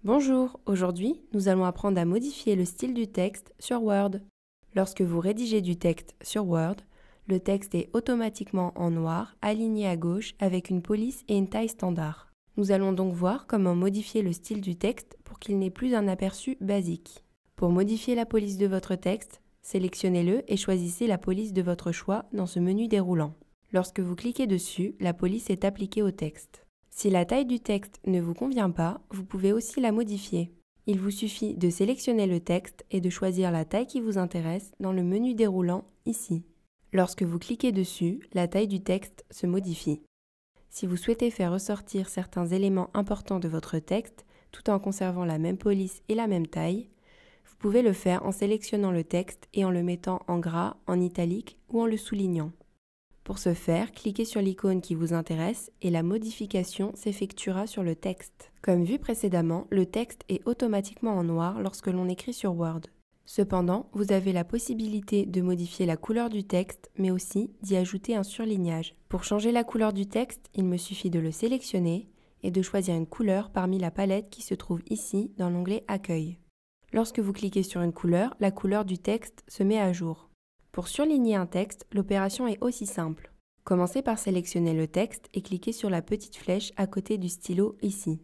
Bonjour, aujourd'hui nous allons apprendre à modifier le style du texte sur Word. Lorsque vous rédigez du texte sur Word, le texte est automatiquement en noir, aligné à gauche avec une police et une taille standard. Nous allons donc voir comment modifier le style du texte pour qu'il n'ait plus un aperçu basique. Pour modifier la police de votre texte, sélectionnez-le et choisissez la police de votre choix dans ce menu déroulant. Lorsque vous cliquez dessus, la police est appliquée au texte. Si la taille du texte ne vous convient pas, vous pouvez aussi la modifier. Il vous suffit de sélectionner le texte et de choisir la taille qui vous intéresse dans le menu déroulant ici. Lorsque vous cliquez dessus, la taille du texte se modifie. Si vous souhaitez faire ressortir certains éléments importants de votre texte tout en conservant la même police et la même taille, vous pouvez le faire en sélectionnant le texte et en le mettant en gras, en italique ou en le soulignant. Pour ce faire, cliquez sur l'icône qui vous intéresse et la modification s'effectuera sur le texte. Comme vu précédemment, le texte est automatiquement en noir lorsque l'on écrit sur Word. Cependant, vous avez la possibilité de modifier la couleur du texte, mais aussi d'y ajouter un surlignage. Pour changer la couleur du texte, il me suffit de le sélectionner et de choisir une couleur parmi la palette qui se trouve ici dans l'onglet Accueil. Lorsque vous cliquez sur une couleur, la couleur du texte se met à jour. Pour surligner un texte, l'opération est aussi simple. Commencez par sélectionner le texte et cliquez sur la petite flèche à côté du stylo ici.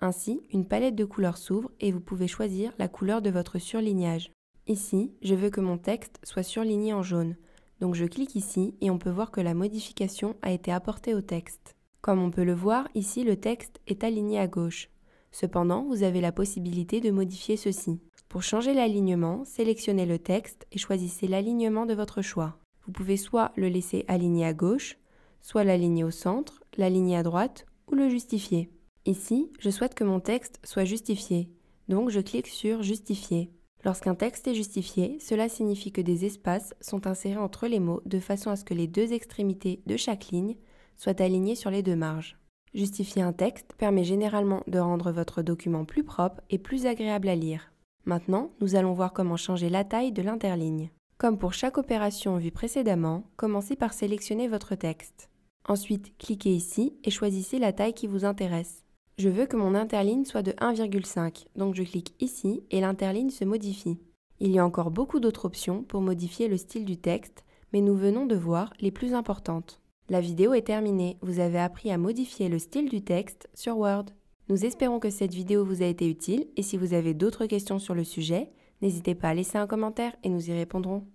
Ainsi, une palette de couleurs s'ouvre et vous pouvez choisir la couleur de votre surlignage. Ici, je veux que mon texte soit surligné en jaune, donc je clique ici et on peut voir que la modification a été apportée au texte. Comme on peut le voir, ici le texte est aligné à gauche. Cependant, vous avez la possibilité de modifier ceci. Pour changer l'alignement, sélectionnez le texte et choisissez l'alignement de votre choix. Vous pouvez soit le laisser aligné à gauche, soit l'aligner au centre, l'aligner à droite ou le justifier. Ici, je souhaite que mon texte soit justifié, donc je clique sur Justifier. Lorsqu'un texte est justifié, cela signifie que des espaces sont insérés entre les mots de façon à ce que les deux extrémités de chaque ligne soient alignées sur les deux marges. Justifier un texte permet généralement de rendre votre document plus propre et plus agréable à lire. Maintenant, nous allons voir comment changer la taille de l'interligne. Comme pour chaque opération vue précédemment, commencez par sélectionner votre texte. Ensuite, cliquez ici et choisissez la taille qui vous intéresse. Je veux que mon interligne soit de 1,5, donc je clique ici et l'interligne se modifie. Il y a encore beaucoup d'autres options pour modifier le style du texte, mais nous venons de voir les plus importantes. La vidéo est terminée, vous avez appris à modifier le style du texte sur Word. Nous espérons que cette vidéo vous a été utile et si vous avez d'autres questions sur le sujet, n'hésitez pas à laisser un commentaire et nous y répondrons.